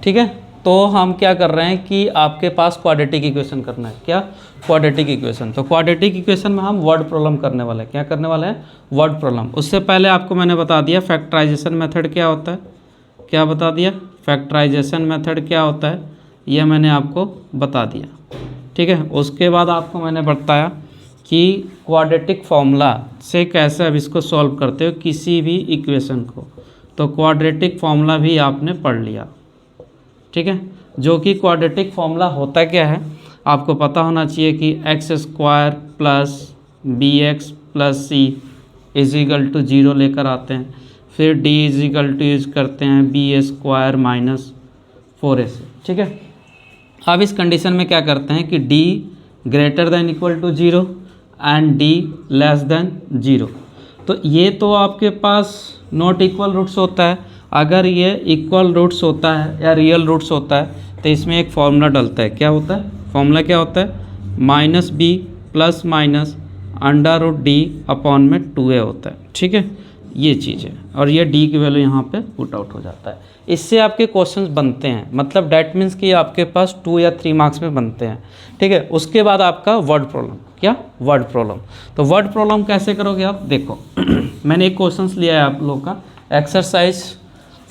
ठीक है, तो हम क्या कर रहे हैं कि आपके पास क्वाड्रेटिक इक्वेशन करना है। क्या? Quadratic equation. तो क्वाड्रेटिक इक्वेशन में हम वर्ड प्रॉब्लम करने वाले हैं। क्या करने वाले हैं? Word problem. उससे पहले आपको मैंने बता दिया फैक्टराइजेशन मेथड क्या होता है। क्या बता दिया? फैक्टराइजेशन मेथड क्या होता है, यह मैंने आपको बता दिया। ठीक है, उसके बाद आपको मैंने बताया कि क्वाड्रेटिक फॉर्मूला से कैसे अब इसको सॉल्व करते हो किसी भी इक्वेशन को। तो क्वाड्रेटिक फॉर्मूला भी आपने पढ़ लिया। ठीक है, जो कि क्वाड्रेटिक फॉर्मूला होता क्या है आपको पता होना चाहिए कि x square plus b x plus c is equal to 0 लेकर आते हैं, फिर डी इजिकल टू यूज करते हैं बी स्क्वायर माइनस 4ac। ठीक है, अब इस कंडीशन में क्या करते हैं कि D greater than equal to 0 and D less than 0। तो ये तो आपके पास नॉट इक्वल रूट्स होता है। अगर ये इक्वल रूट्स होता है या रियल रूट्स होता है तो इसमें एक फॉर्मूला डलता है। क्या होता है? फॉर्मूला क्या होता है? Minus b plus minus under root D upon में 2a होता है। ठीक है, ये चीज़ है, और ये डी की वैल्यू यहाँ पे पुट आउट हो जाता है। इससे आपके क्वेश्चंस बनते हैं, मतलब डैट मीन्स कि आपके पास 2 या 3 मार्क्स में बनते हैं। ठीक है, उसके बाद आपका वर्ड प्रॉब्लम। क्या? Word problem. तो वर्ड प्रॉब्लम कैसे करोगे आप? देखो मैंने एक क्वेश्चन लिया है आप लोग का, एक्सरसाइज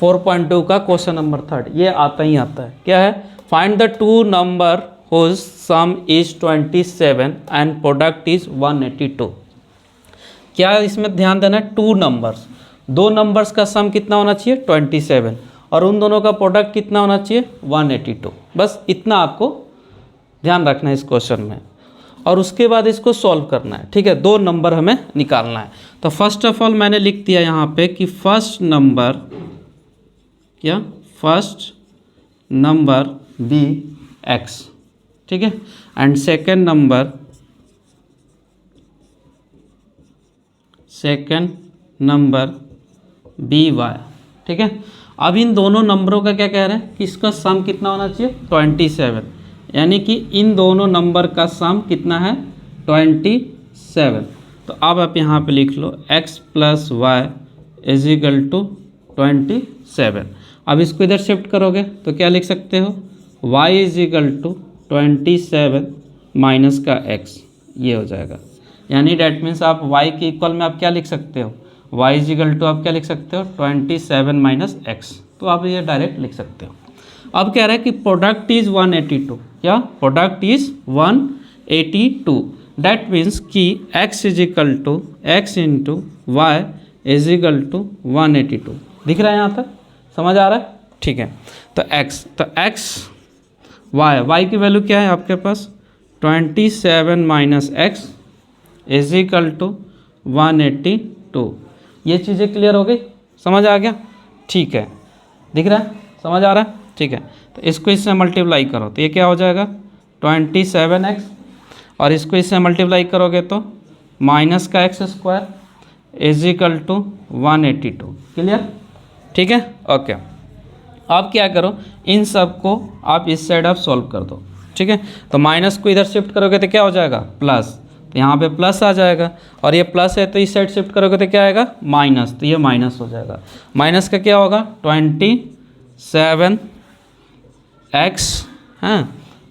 4.2 का क्वेश्चन नंबर 3। ये आता ही आता है। क्या है? Find the two number whose sum is 27 and product is 182। क्या इसमें ध्यान देना है? टू नंबर्स, दो नंबर्स का सम कितना होना चाहिए? 27, और उन दोनों का प्रोडक्ट कितना होना चाहिए? 182। बस इतना आपको ध्यान रखना है इस क्वेश्चन में, और उसके बाद इसको सॉल्व करना है। ठीक है, दो नंबर हमें निकालना है। तो फर्स्ट ऑफ ऑल मैंने लिख दिया यहाँ पे कि फर्स्ट नंबर, क्या? First number be x. ठीक है, and second number be y. ठीक है, अब इन दोनों नंबरों का क्या कह रहे हैं कि इसका सम कितना होना चाहिए? 27, यानी कि इन दोनों नंबर का सम कितना है? 27। तो अब आप यहाँ पे लिख लो x plus y is equal to 27। अब इसको इधर शिफ्ट करोगे तो क्या लिख सकते हो? y is equal to 27 minus का x, ये हो जाएगा। यानी डैट मीन्स आप y के इक्वल में आप क्या लिख सकते हो? y इज इक्वल टू आप क्या लिख सकते हो? 27 माइनस x। तो आप ये डायरेक्ट लिख सकते हो। अब कह रहा है कि प्रोडक्ट इज 182। क्या? Product is 182। डैट मीन्स कि x is equal to x into y is equal to 182। दिख रहा है यहाँ तक? समझ आ रहा है? ठीक है, तो x y की वैल्यू क्या है आपके पास? 27 minus x is equal to 182। ये चीज़ें क्लियर हो गई? समझ आ गया? ठीक है, दिख रहा है? समझ आ रहा है? ठीक है, तो इसको इससे मल्टीप्लाई करो तो ये क्या हो जाएगा? 27x, और इसको इससे मल्टीप्लाई करोगे तो माइनस का x square is equal to 182। Clear? ठीक है, ओके। अब क्या करो, इन सब को आप इस साइड आप सॉल्व कर दो। ठीक है, तो माइनस को इधर शिफ्ट करोगे तो क्या हो जाएगा? प्लस, तो यहाँ पे प्लस आ जाएगा, और ये प्लस है तो इस साइड शिफ्ट करोगे तो क्या आएगा? माइनस, तो ये माइनस हो जाएगा। माइनस का क्या होगा? 27x हाँ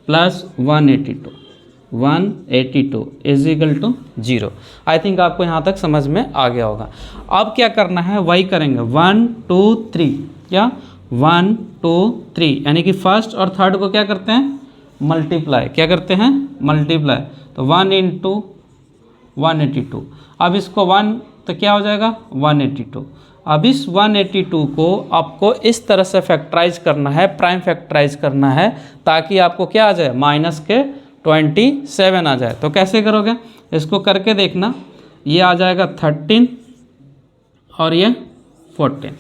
plus 182 is equal to 0। I think आपको यहाँ तक समझ में आ गया होगा। अब क्या करना है? वही करेंगे 1 2 3। क्या? 1 2 3, यानी कि फर्स्ट और थर्ड को क्या करते हैं? मल्टीप्लाई। क्या करते हैं? मल्टीप्लाई। तो 1 इंटू 182। अब इसको 1 तो क्या हो जाएगा? 182। अब इस 182 को आपको इस तरह से फैक्टराइज करना है, प्राइम फैक्टराइज करना है, ताकि आपको क्या आ जाए? माइनस के 27 आ जाए। तो कैसे करोगे? इसको करके देखना। ये आ जाएगा 13 और ये 14।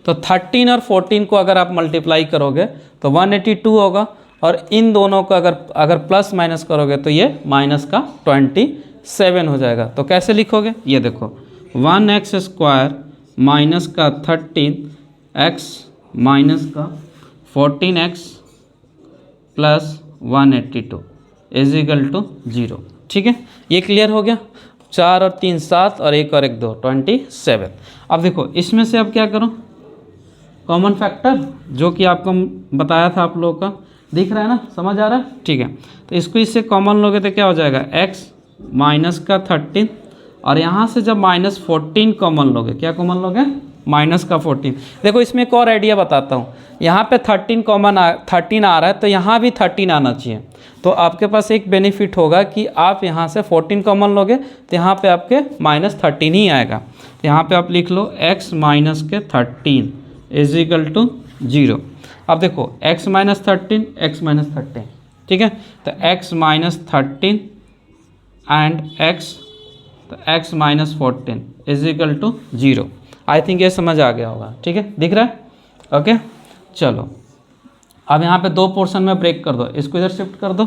तो 13 और 14 को अगर आप मल्टीप्लाई करोगे तो 182 होगा, और इन दोनों को अगर प्लस माइनस करोगे तो ये माइनस का 27 हो जाएगा। तो कैसे लिखोगे? ये देखो 1x स्क्वायर माइनस का 13x माइनस का 14x plus 182 is equal to 0। ठीक है, ये क्लियर हो गया? 4 और 3 7 और 1 और 1 2 27। अब देखो इसमें से अब क्या करो? कॉमन फैक्टर जो कि आपको बताया था आप लोगों का, दिख रहा है ना, समझ आ रहा है, ठीक है। तो इसको इससे कॉमन लोगे तो क्या हो जाएगा, x माइनस का 13, और यहाँ से जब -14 कॉमन लोगे, क्या कॉमन लोगे, -14। देखो इसमें एक और आइडिया बताता हूँ, यहाँ पे 13 आ रहा है तो यहाँ भी 13 आना चाहिए। तो आपके पास एक बेनिफिट होगा कि आप यहाँ से 14 कॉमन लोगे तो यहाँ पे आपके -13 ही आएगा। तो यहाँ पे आप लिख लो x माइनस के 13 इज इक्वल टू 0। अब देखो x माइनस 13, ठीक है। तो x माइनस 13 एंड x, तो x minus 14 is equal to 0। I think ये समझ आ गया होगा, ठीक है, दिख रहा है, ओके। चलो अब यहाँ पे दो पोर्शन में ब्रेक कर दो, इसको इधर शिफ्ट कर दो,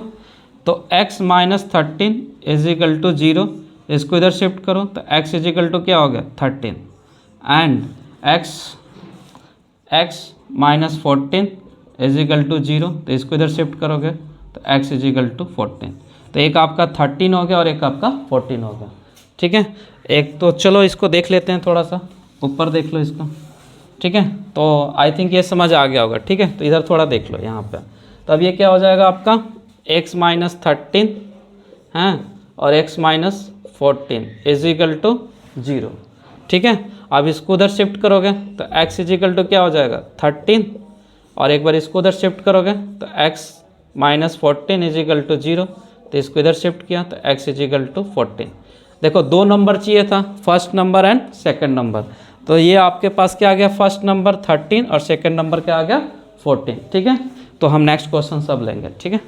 तो x minus 13 is equal to 0, इसको इधर शिफ्ट करो तो x इज इक्वल टू क्या हो गया, 13, and x minus 14 is equal to 0, तो इसको इधर शिफ्ट करोगे तो x इज इक्वल टू 14। तो एक आपका 13 हो गया और एक आपका 14 हो गया, ठीक है। एक तो चलो इसको देख लेते हैं, थोड़ा सा ऊपर देख लो इसको, ठीक है। तो आई थिंक ये समझ आ गया होगा, ठीक है। तो इधर थोड़ा देख लो यहाँ पे, तो अब ये क्या हो जाएगा आपका x माइनस 13 हैं और x minus 14 is equal to 0, ठीक है। अब इसको उधर शिफ्ट करोगे तो x इज इक्वल टू क्या हो जाएगा, 13, और एक बार इसको उधर शिफ्ट करोगे तो x minus 14 is equal to 0, तो इसको इधर शिफ्ट किया तो x इज इक्वल टू 14। देखो दो नंबर चाहिए था, first number and second number, तो ये आपके पास क्या आ गया, फर्स्ट नंबर 13 और सेकंड नंबर क्या आ गया, 14, ठीक है। तो हम नेक्स्ट क्वेश्चन सब लेंगे, ठीक है,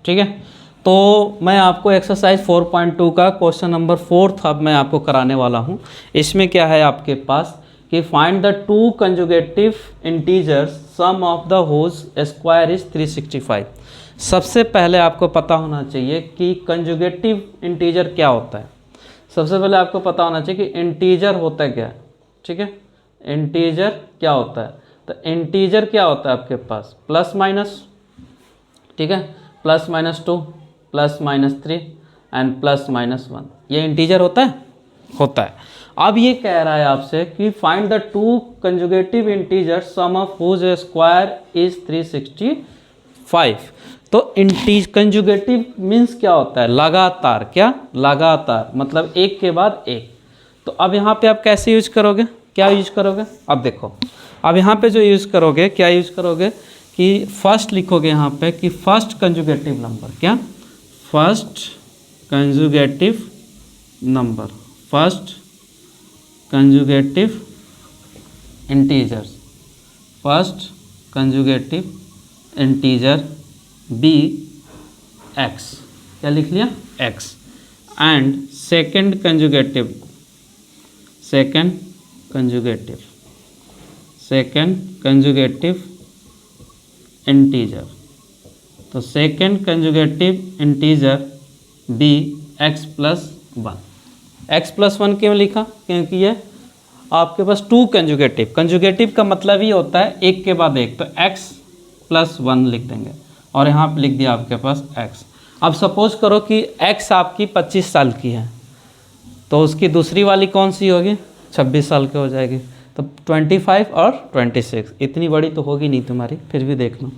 ठीक है। तो मैं आपको एक्सरसाइज 4.2 का क्वेश्चन नंबर 4 अब मैं आपको कराने वाला हूँ। इसमें क्या है आपके पास कि find the two conjugative integers sum of the whose square is 365। सबसे पहले आपको पता होना चाहिए कि कंजुगेटिव इंटीजर क्या होता है। सबसे पहले आपको पता होना चाहिए कि इंटीजर होता है क्या, ठीक है। इंटीजर क्या होता है, तो इंटीजर क्या होता है आपके पास, प्लस माइनस, ठीक है, plus minus 2, plus minus 3 and plus minus 1, ये इंटीजर होता है, होता है। अब ये कह रहा है आपसे कि find the two conjugative integer sum of whose square is 365। तो कंजुगेटिव मीन्स क्या होता है, लगातार, क्या, लगातार, मतलब एक के बाद एक। तो अब यहाँ पे आप कैसे यूज करोगे, क्या यूज करोगे, अब देखो अब यहाँ पे जो यूज करोगे, क्या यूज करोगे कि फर्स्ट लिखोगे यहाँ पे कि फर्स्ट कंजुगेटिव नंबर, क्या, first conjugative number, first conjugative integers, first conjugative integer be X, क्या लिख लिया, X, and second conjugative, second conjugative, second conjugative integer, तो second conjugative integer be x plus 1। X plus 1 क्यों लिखा, क्योंकि ये आपके पास टू कंजुगेटिव, कंजुगेटिव का मतलब ही होता है एक के बाद एक, तो एक्स प्लस 1 लिख देंगे और यहाँ पे लिख दिया आपके पास x। अब सपोज करो कि x आपकी 25 साल की है, तो उसकी दूसरी वाली कौन सी होगी, 26 साल की हो जाएगी, तो 25 और 26, इतनी बड़ी तो होगी नहीं तुम्हारी, फिर भी देख लो,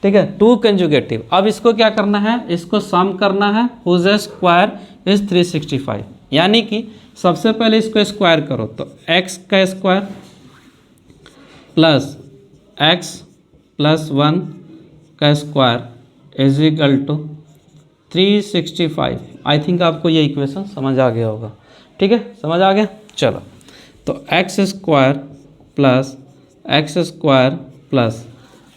ठीक है। टू कंजुगेटिव, अब इसको क्या करना है, इसको सम करना है, हुज स्क्वायर इज 365, यानी कि सबसे पहले इसको स्क्वायर करो, तो x का स्क्वायर प्लस x प्लस 1 का square is equal to 365। I think आपको ये इक्वेशन समझ आ गया होगा, ठीक है, समझ आ गया। चलो तो x square plus x square plus,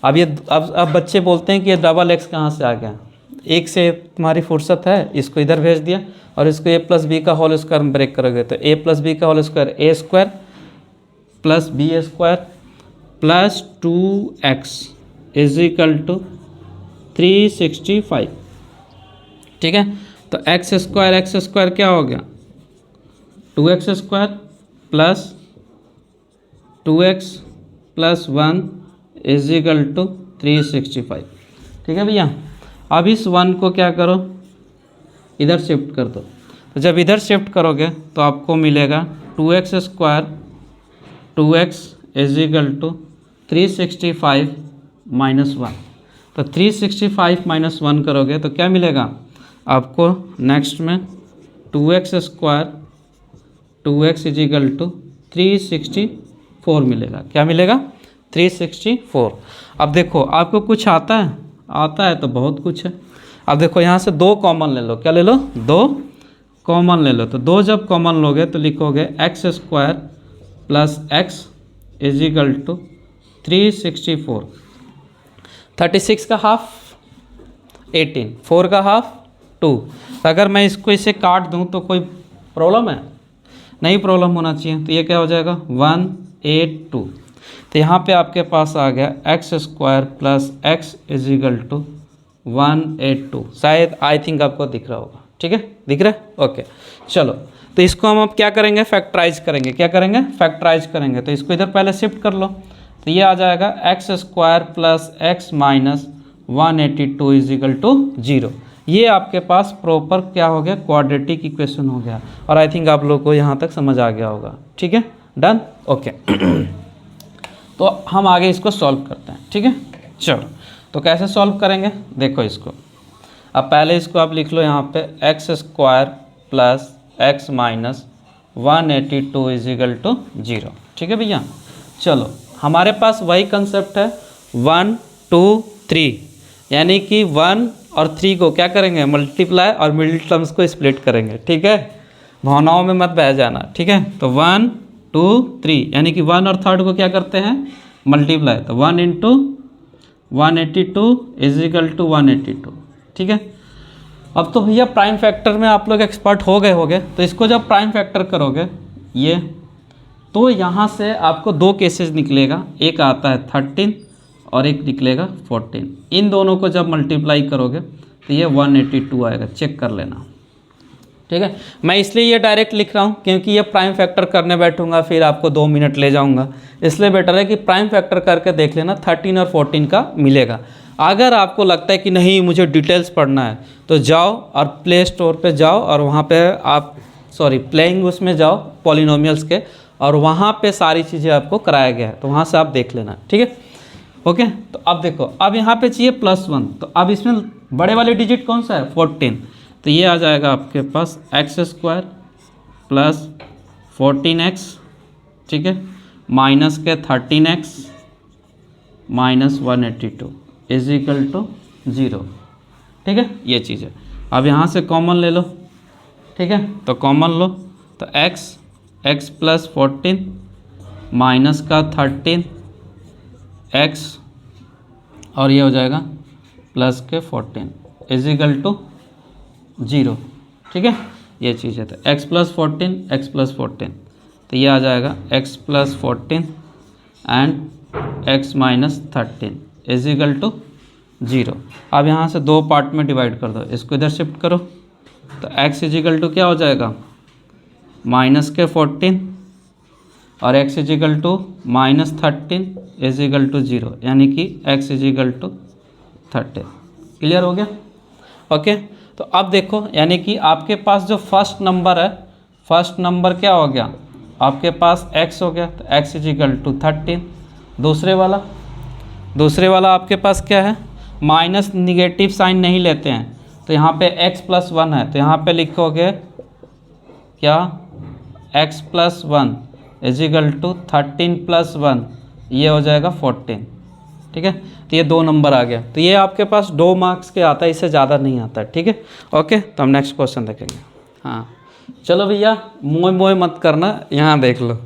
अब ये अब बच्चे बोलते हैं कि ये डबल एक्स कहाँ से आ गया, एक से तुम्हारी फुर्सत है, इसको इधर भेज दिया और इसको ए प्लस बी का होल स्क्वायर में ब्रेक करोगे तो ए प्लस बी का whole square a square plus b square plus 2x is equal to 365, ठीक है। तो एक्स स्क्वायर क्या हो गया, 2x square plus 2x plus 1 is equal to 365, ठीक है भैया। अब इस 1 को क्या करो, इधर शिफ्ट कर दो, तो जब इधर शिफ्ट करोगे तो आपको मिलेगा 2x square 2x is equal to 365 minus 1। तो 365 माइनस 1 करोगे तो क्या मिलेगा आपको नेक्स्ट में 2x square 2x is equal to 364 मिलेगा। क्या मिलेगा 364। अब देखो आपको कुछ आता है तो बहुत कुछ है। अब देखो यहाँ से 2 कॉमन ले लो। क्या ले लो 2 कॉमन ले लो। तो 2 जब कॉमन लोगे तो लिखोगे x square plus x is equal to 364। 36 का हाफ 18, 4 का हाफ 2। तो अगर मैं इसे काट दूं तो कोई प्रॉब्लम है? नहीं प्रॉब्लम होना चाहिए। तो ये क्या हो जाएगा 182। तो यहाँ पे आपके पास आ गया x square plus x is equal to 182। शायद आई थिंक आपको दिख रहा होगा। ठीक है, दिख रहा है? ओके चलो, तो इसको हम अब क्या करेंगे फैक्टराइज करेंगे। क्या करेंगे फैक्टराइज करेंगे। तो इसको इधर पहले शिफ्ट कर लो। तो ये आ जाएगा x square plus x minus 182 is equal to 0। ये आपके पास प्रॉपर क्या हो गया क्वाड्रेटिक इक्वेशन हो गया। और आई थिंक आप लोग को यहाँ तक समझ आ गया होगा। ठीक है, डन, ओके। तो हम आगे इसको सॉल्व करते हैं। ठीक है, चलो तो कैसे सॉल्व करेंगे देखो इसको। अब पहले इसको आप लिख लो यहाँ पे x square plus x minus 182 is equal to 0। ठीक है भैया, चलो हमारे पास वही कंसेप्ट है 1 2 3, यानी कि 1 और 3 को क्या करेंगे मल्टीप्लाई और मिडिल टर्म्स को स्प्लिट करेंगे। ठीक है, भावनाओं में मत बह जाना। ठीक है, तो 1 2 3 यानी कि 1 और 3 को क्या करते हैं मल्टीप्लाई। तो 1 इंटू 182 इज इक्वल टू 182। ठीक है, अब तो भैया प्राइम फैक्टर में आप लोग एक्सपर्ट हो गए। तो इसको जब प्राइम फैक्टर करोगे ये, तो यहाँ से आपको 2 केसेस निकलेगा। एक आता है 13 और एक निकलेगा 14। इन दोनों को जब मल्टीप्लाई करोगे तो ये 182 आएगा। चेक कर लेना। ठीक है, मैं इसलिए ये डायरेक्ट लिख रहा हूँ क्योंकि ये प्राइम फैक्टर करने बैठूंगा फिर आपको 2 मिनट ले जाऊंगा। इसलिए बेटर है कि प्राइम फैक्टर करके देख लेना, 13 और 14 का मिलेगा। अगर आपको लगता है कि नहीं मुझे डिटेल्स पढ़ना है तो जाओ और प्ले स्टोर पे जाओ और वहाँ पे आप प्लेइंग उसमें जाओ पॉलिनोमियल्स के, और वहाँ पे सारी चीज़ें आपको कराया गया है, तो वहाँ से आप देख लेना। ठीक है, ओके। तो अब देखो, अब यहाँ पे चाहिए +1, तो अब इसमें बड़े वाले डिजिट कौन सा है 14। तो ये आ जाएगा आपके पास एक्स स्क्वायर प्लस 14x, ठीक है, माइनस के 13x minus 182 is equal to 0। ठीक है, ये चीज़ है। अब यहाँ से कॉमन ले लो। ठीक है, तो कॉमन लो, तो x प्लस 14 माइनस का 13 x और ये हो जाएगा प्लस के 14 इज इक्वल टू 0। ठीक है, ये चीज़ है। तो x प्लस 14 तो ये आ जाएगा x plus 14 and x minus 13 is equal to 0। अब यहाँ से 2 पार्ट में डिवाइड कर दो, इसको इधर शिफ्ट करो। तो x इज इक्वल टू क्या हो जाएगा माइनस के 14 और x is equal to minus 13 is equal to 0, यानी कि x is equal to 30। Clear हो गया? ओके। तो अब देखो, यानी कि आपके पास जो फर्स्ट नंबर है, फर्स्ट नंबर क्या हो गया आपके पास x हो गया, तो x इज इक्वल टू 13। दूसरे वाला आपके पास क्या है, माइनस निगेटिव साइन नहीं लेते हैं, तो यहाँ पे x प्लस 1 है, तो यहाँ पे लिखोगे क्या x plus 1 is equal to 13 plus 1, ये हो जाएगा 14। ठीक है, तो ये 2 नंबर आ गया। तो ये आपके पास 2 मार्क्स के आता है, इससे ज़्यादा नहीं आता है। ठीक है, ओके। तो हम नेक्स्ट क्वेश्चन देखेंगे। हाँ चलो भैया, मोए मत करना, यहाँ देख लो।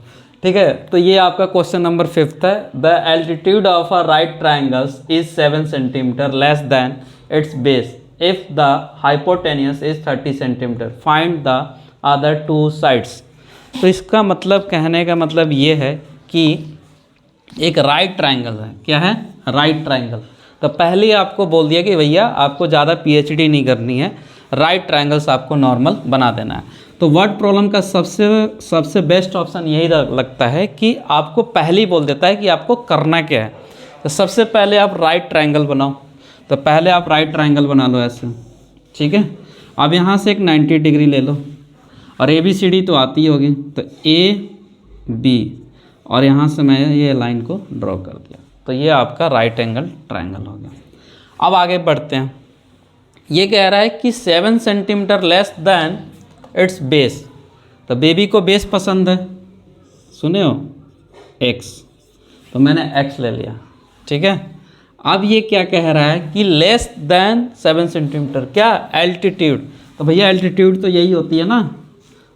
ठीक है, तो ये आपका क्वेश्चन नंबर 5 है। The altitude of a right triangles is 7 centimetre less than it's base if the hypotenuse is 30 centimetre, find the other 2 sides. तो इसका मतलब, कहने का मतलब ये है कि एक राइट ट्राइंगल है। क्या है? Right triangle. तो पहले आपको बोल दिया कि भैया आपको ज़्यादा PhD नहीं करनी है, राइट ट्राइंगल्स आपको नॉर्मल बना देना है। तो वर्ड प्रॉब्लम का सबसे बेस्ट ऑप्शन यही लगता है कि आपको पहले ही बोल देता है कि आपको करना क्या है। तो सबसे पहले आप राइट ट्राइंगल बनाओ। तो पहले आप राइट ट्राइंगल बना लो ऐसे। ठीक है, अब यहाँ से एक 90 डिग्री ले लो और ABCD तो आती होगी। तो AB और यहाँ से मैं ये लाइन को ड्रॉ कर दिया, तो ये आपका राइट एंगल ट्रायंगल हो गया। अब आगे बढ़ते हैं। ये कह रहा है कि 7 centimetre less than it's base. तो बेबी को बेस पसंद है, सुने हो, x, तो मैंने x ले लिया, ठीक है। अब ये क्या कह रहा है कि लेस देन 7 सेंटीमीटर, क्या, एल्टीट्यूड। तो भैया एल्टीट्यूड तो यही होती है ना,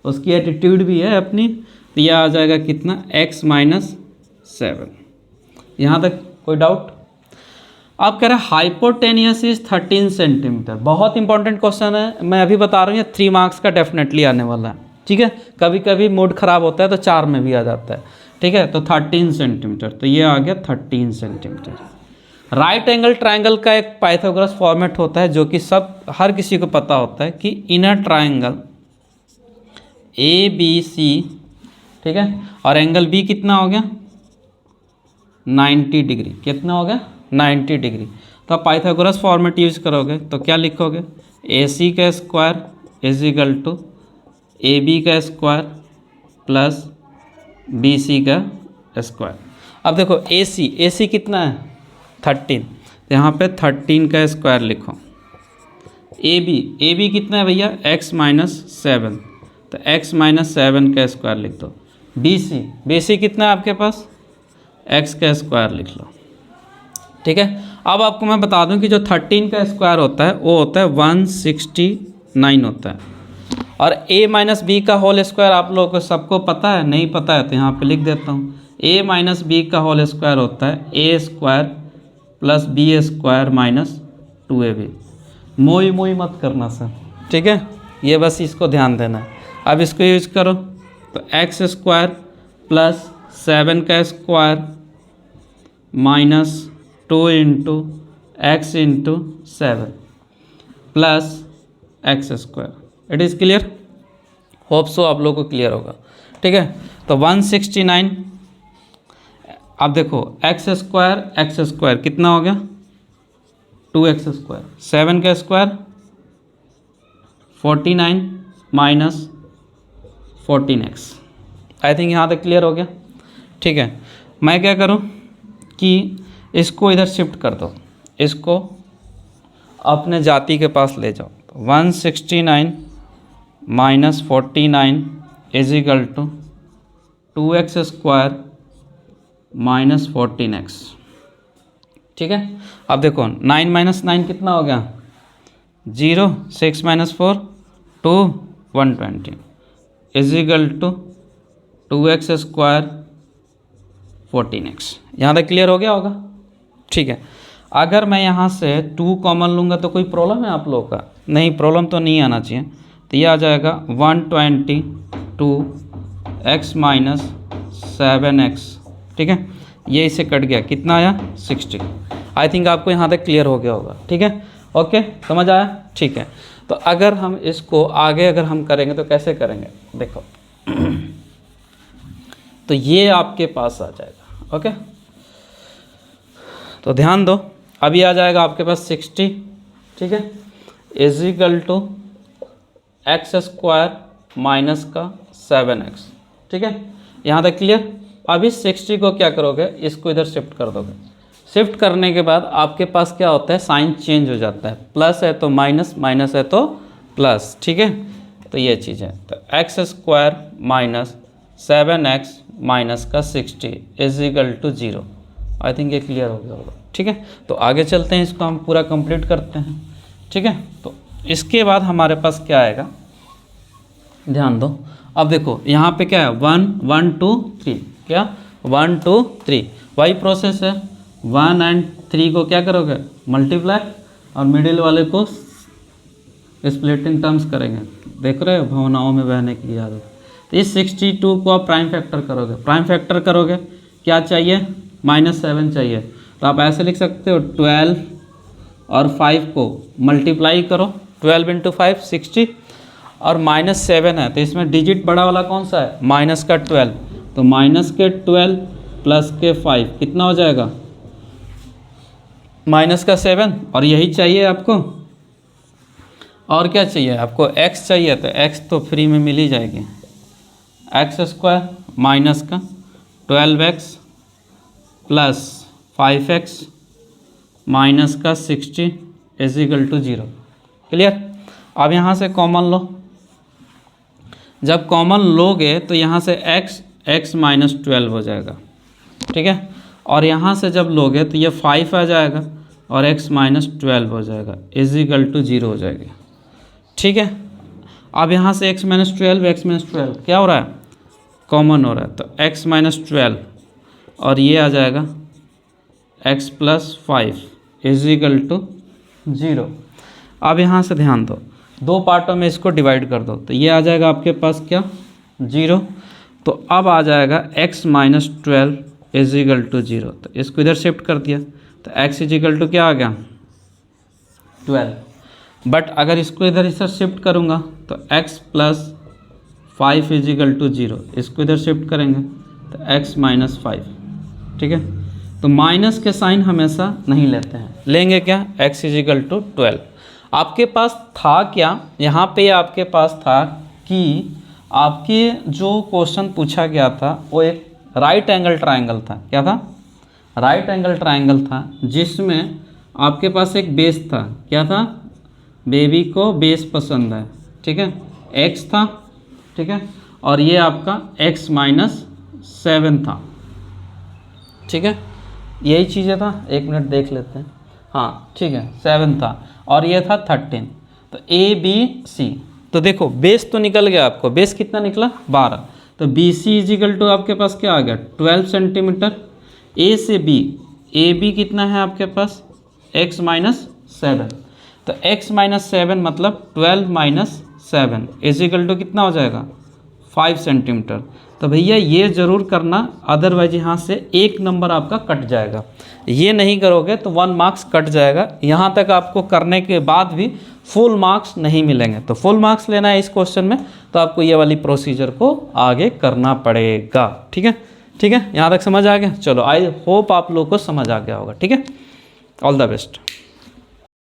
उसकी एल्टीट्यूड भी है अपनी, तो यह आ जाएगा कितना, x माइनस 7। यहाँ तक कोई डाउट? अब कह रहे हैं हाइपोटेनियस इज 13 सेंटीमीटर। बहुत इंपॉर्टेंट क्वेश्चन है, मैं अभी बता रहा हूँ, ये 3 मार्क्स का डेफिनेटली आने वाला है, ठीक है। कभी कभी मूड खराब होता है तो 4 में भी आ जाता है, ठीक है। तो 13 सेंटीमीटर, तो ये आ गया 13 सेंटीमीटर। राइट एंगल ट्रायंगल का एक पाइथागोरस फॉर्मेट होता है जो कि हर किसी को पता होता है कि इनर ट्रायंगल ABC, ठीक है, और एंगल B कितना हो गया, 90 डिग्री। कितना हो गया, 90 डिग्री। तो आप पाइथागोरस फॉर्मेट यूज करोगे तो क्या लिखोगे, AC का square is equal to AB का स्क्वायर प्लस BC का स्क्वायर। अब देखो AC कितना है, 13, तो यहाँ पे 13 का स्क्वायर लिखो। AB कितना है भैया, x माइनस 7, तो x माइनस 7 का स्क्वायर लिख दो। BC कितना है आपके पास, x का स्क्वायर लिख लो, ठीक है। अब आपको मैं बता दूं कि जो 13 का स्क्वायर होता है वो होता है 169 होता है, और a माइनस बी का होल स्क्वायर आप लोगों को सबको पता है, नहीं पता है तो यहाँ पे लिख देता हूँ। a माइनस बी का होल स्क्वायर होता है a square plus b square minus 2ab। मोई मत करना सर, ठीक है, ये बस इसको ध्यान देना है। अब इसको यूज करो तो x स्क्वायर प्लस 7 का square minus 2 into x into 7 plus x square. It is clear? Hope so आप लोगों को क्लियर होगा, ठीक है। तो 169, अब देखो एक्स स्क्वायर कितना हो गया, 2x स्क्वायर, 7 का square 49 minus 14x। I think यहाँ तक क्लियर हो गया, ठीक है। मैं क्या करूँ कि इसको इधर शिफ्ट कर दो, इसको अपने जाति के पास ले जाओ। तो 169 minus 49 is equal to 2x square minus 14x, ठीक है। अब देखो 9 माइनस 9 कितना हो गया, 0, 6 minus 4 2, 120 is equal to 2x square 14x। यहाँ तक क्लियर हो गया होगा, ठीक है। अगर मैं यहाँ से 2 कॉमन लूँगा तो कोई प्रॉब्लम है आप लोगों का? नहीं, प्रॉब्लम तो नहीं आना चाहिए। तो ये आ जाएगा 122x माइनस 7x, ठीक है। ये इसे कट गया, कितना आया, 60। आई थिंक आपको यहाँ तक क्लियर हो गया होगा, ठीक है, ओके, समझ आया, ठीक है। तो अगर हम इसको आगे अगर हम करेंगे तो कैसे करेंगे, देखो तो ये आपके पास आ जाएगा, ओके। तो ध्यान दो, अभी आ जाएगा आपके पास 60, ठीक है, is equal to x square minus का 7x, ठीक है। यहाँ तक क्लियर? अभी 60 को क्या करोगे, इसको इधर शिफ्ट कर दोगे। शिफ्ट करने के बाद आपके पास क्या होता है, साइन चेंज हो जाता है, प्लस है तो माइनस, माइनस है तो प्लस, ठीक है। तो ये चीज़ है, तो x square minus 7x minus का 60 is equal to 0। I think ये क्लियर हो गया होगा, ठीक है। तो आगे चलते हैं, इसको हम पूरा कंप्लीट करते हैं, ठीक है। तो इसके बाद हमारे पास क्या आएगा, ध्यान दो। अब देखो यहाँ पे क्या है, 1 1 2 3, क्या 1 2 3, वही प्रोसेस है। 1 और 3 को क्या करोगे, मल्टीप्लाई, और मिडिल वाले को स्प्लिटिंग टर्म्स करेंगे। देख रहे हो, भावनाओं में बहने की आदत। तो इस 62 को आप प्राइम फैक्टर करोगे, प्राइम फैक्टर करोगे क्या चाहिए, -7 चाहिए। तो आप ऐसे लिख सकते हो, 12 और 5 को मल्टीप्लाई करो, 12 इंटू 5 60, और -7 है तो इसमें डिजिट बड़ा वाला कौन सा है, माइनस का 12, तो माइनस के 12 प्लस के 5 कितना हो जाएगा, माइनस का 7। और यही चाहिए आपको, और क्या चाहिए आपको, x चाहिए, तो x तो फ्री में मिल ही जाएगी। एक्स स्क्वायर माइनस का 12x प्लस 5x माइनस का 60 इज इक्वल टू 0। क्लियर। अब यहाँ से कॉमन लो, जब कॉमन लोगे तो यहाँ से x माइनस 12 हो जाएगा, ठीक है। और यहाँ से जब लोगे तो ये 5 आ जाएगा और x माइनस 12 हो जाएगा, इज इक्वल टू 0 हो जाएगी, ठीक है। अब यहाँ से x माइनस 12 क्या हो रहा है, कॉमन हो रहा है, तो x माइनस 12 और ये आ जाएगा x plus 5 is equal to 0। अब यहाँ से ध्यान दो, दो पार्टों में इसको डिवाइड कर दो, तो ये आ जाएगा आपके पास क्या 0। तो अब आ जाएगा x minus 12 is equal to 0। तो इसको इधर शिफ्ट कर दिया तो x इज इक्वल टू क्या आ गया 12। बट अगर इसको इधर शिफ्ट करूँगा तो x plus 5 is equal to 0, इसको इधर शिफ्ट करेंगे तो x माइनस 5, ठीक है। तो माइनस के साइन हमेशा नहीं लेते हैं, लेंगे क्या x इज इक्वल टू 12। आपके पास था क्या यहाँ पे, आपके पास था कि आपके जो क्वेश्चन पूछा गया था वो एक राइट एंगल ट्रायंगल था। क्या था, राइट एंगल ट्रायंगल था, जिसमें आपके पास एक बेस था। क्या था, बेबी को बेस पसंद है, ठीक है, x था, ठीक है, और ये आपका x माइनस 7 था, ठीक है, यही चीज़ें था। एक मिनट देख लेते हैं, हाँ ठीक है 7 था और ये था 13। तो ए बी सी, तो देखो बेस तो निकल गया, आपको बेस कितना निकला 12। तो बी सी इजिकल टू आपके पास क्या आ गया 12 सेंटीमीटर। ए से बी, ए बी कितना है आपके पास x माइनस 7। तो x माइनस 7 मतलब 12 माइनस 7 इजिकल टू कितना हो जाएगा 5 सेंटीमीटर। तो भैया ये ज़रूर करना, अदरवाइज यहाँ से एक नंबर आपका कट जाएगा। ये नहीं करोगे तो 1 मार्क्स कट जाएगा। यहाँ तक आपको करने के बाद भी फुल मार्क्स नहीं मिलेंगे। तो फुल मार्क्स लेना है इस क्वेश्चन में तो आपको ये वाली प्रोसीजर को आगे करना पड़ेगा, ठीक है। ठीक है, यहाँ तक समझ आ गया। चलो आई होप आप लोग को समझ आ गया होगा, ठीक है। All the best.